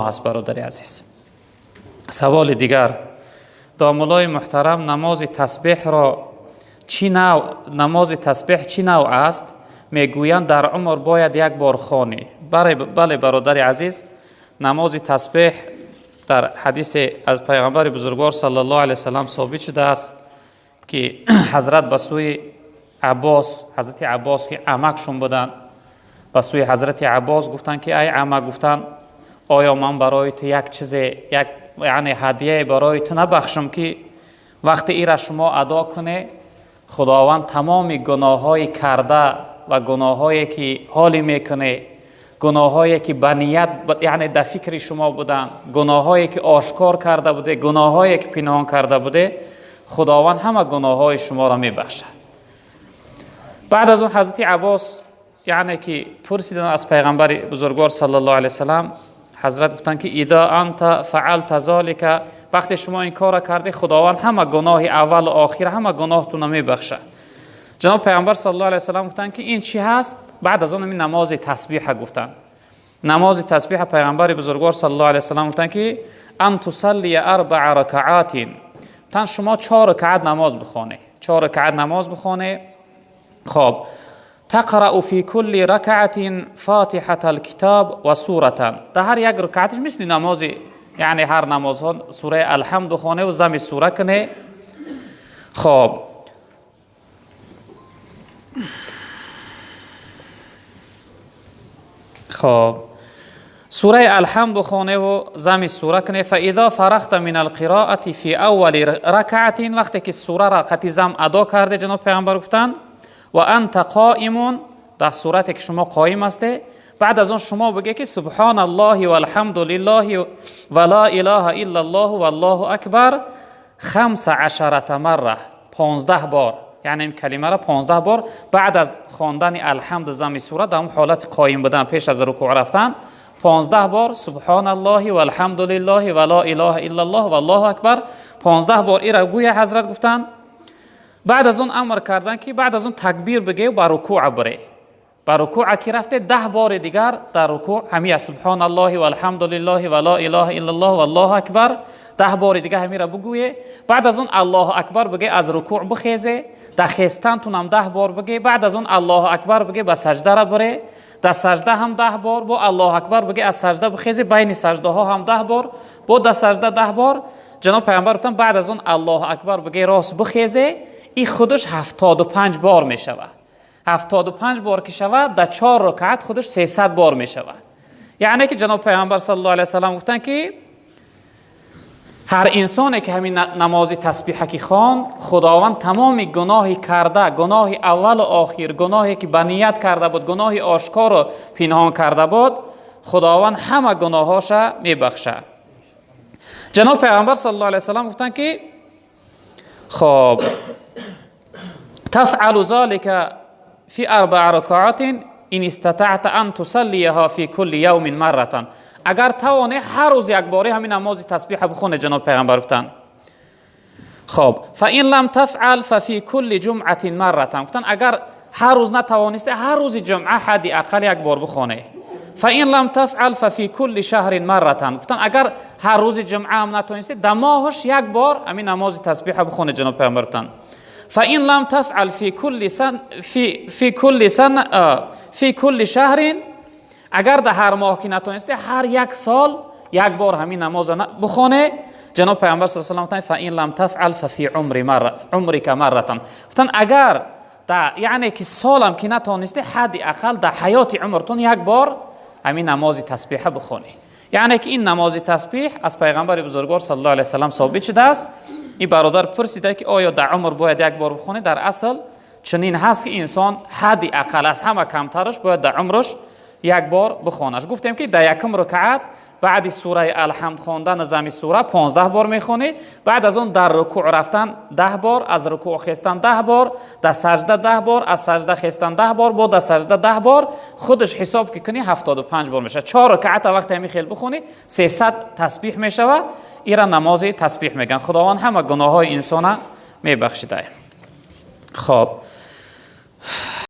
هست برادر عزیز. سوال دیگر، دامولای محترم، نماز تسبیح را نماز تسبیح چی نوع است؟ میگویند در عمر باید یک بار خوانی. بله برادر عزیز، نماز تسبیح در حدیث از پیغمبر بزرگوار صلی الله علیه وسلم ثابت شده است که حضرت به سوی عباس، حضرت عباس که عمکشون بودن، به سوی حضرت عباس گفتن که ای عمه، گفتن آیا من برای تو یک چیز، یعنی هدیه برای تو نبخشم که وقتی ای را شما ادا کنه خداوند تمام گناههای کرده و گناهایی که حالی میکنه، گناهایی که به نیت یعنی در فکر شما بودن، گناهایی که آشکار کرده بوده، گناهایی که پنهان کرده بوده، خداوند همه گناههای شما را میبخشه. بعد از اون حضرت عباس یعنی که پرسیدن از پیغمبر بزرگوار صلی الله علیه وسلم، حضرت گفتن که اذا انت فعلت ذلك، وقتی شما این کار کردی خداوند همه گناه اول و آخر همه گناهتون را میبخشه. جناب پیغمبر صلی الله علیه وسلم گفتن که این چی هست؟ بعد از اون نماز تسبیح گفتن. نماز تسبیح پیغمبر بزرگوار صلی الله علیه وسلم گفتن که ان تصلی 4 رکعات، تن شما 4 رکعت نماز بخونه، 4 رکعت نماز بخونه. خب تقرأ في كل ركعة فاتحة الكتاب و سورة، در هر یک رکعتش مثل نماز یعنی هر نماز ها سوره الحمد بخونه و ضم سوره کنه. خب سوره الحمد بخونه و ضم سوره کنه. فاذا فرغت من القراءة في اول ركعة، وقتی که سوره را قطعی ضم ادا کرده جناب پیغمبر گفتن و انت قائم، در صورتی که شما قائم هسته، بعد از اون شما بگه که سبحان الله و الحمد لله و لا اله الا الله و الله اکبر 15 مره، 15 بار، یعنی این کلمه را 15 بار بعد از خواندن الحمد ضم سوره در اون حالت قائم بودن پیش از رکوع رفتن 15 بار سبحان الله و الحمد لله و لا اله الا الله و الله اکبر 15 بار این را گویا حضرت گفتن. بعد از اون امر کردن که بعد از اون تکبیر بگه و با رکوع بره. با رکوع که رفته 10 بار دیگر در رکوع همین سبحان الله و الحمد لله و لا اله الا الله و الله اکبر 10 بار دیگه همین را بگویه. بعد از اون الله اکبر بگه، از رکوع بخیزه، در خیستن تونم 10 بار بگه. بعد از اون الله اکبر بگه به سجده را بره، در سجده هم 10 بار با الله اکبر بگه از سجده بخیزه، بین سجده ها هم 10 بار با در سجده 10 بار. جناب پیامبر گفتن بعد از اون الله اکبر بگه راست بخیزه، این خودش 75 بار می شود. 75 بار که شود در 4 رکعت خودش 300 بار می شود. یعنی که جناب پیامبر صلی الله علیه و سلم گفتن که هر انسانی که همین نماز تسبیح که خوان، خداوند تمام گناهی کرده، گناه اول و آخر، گناهی که به نیت کرده بود، گناه آشکار و پنهان کرده بود، خداوند همه گناهاش میبخشه. جناب پیامبر صلی الله علیه و سلم گفتن که خب تفعل ذلك في 4 ركعات ان استطعت ان تصليها في كل يوم مره، اگر توانی هر روز یک باره همین نماز تسبیح بخونه. جناب پیغمبر گفتن خب فان لم تفعل ففي كل جمعه مره، گفتن اگر هر روز نتوانسته هر روز جمعه حدی اقل یک بار بخونه. فان لم تفعل ففي كل شهر مره، گفتن اگر هر روز جمعه هم نتوانسته در ماهش یک بار همین نماز تسبیح بخونه. جناب پیغمبر گفتن فإن لم تفعل في كل شهر، اگر در هر ماه که نتونسته هر یک سال یک بار همین نماز بخونه. جناب پیامبر صلی الله علیه و آله فإن لم تفعل ففي عمرك مرة، گفتن اگر در یعنی که سالم که نتونسته حد اقل در حیات عمرتون یک بار همین نماز تسبیح بخونه. یعنی که این نماز تسبیح از پیغمبر بزرگوار صلی الله علیه و سلم ثابت شده است. این برادر پرسیده که آیا در عمر باید یک بار بخونه؟ در اصل چنین هست که انسان حد اقل از همه کمترش باید در عمرش یک بار بخونش. گفتیم که در یکم رکعت بعد سوره الحمد خواندن ضم سوره 15 بار میخونه، بعد از اون در رکوع رفتن 10 بار، از رکوع خستن 10 بار، در سجده 10 بار، از سجده خستن 10 بار، با در سجده 10 بار، خودش حساب که کنی 75 بار میشه. 4 رکعت وقت همین خیل بخونی 300 تسبیح میشوه. ایرا نماز تسبیح میگن. خداوند همه گناههای انسان میبخشیده. خب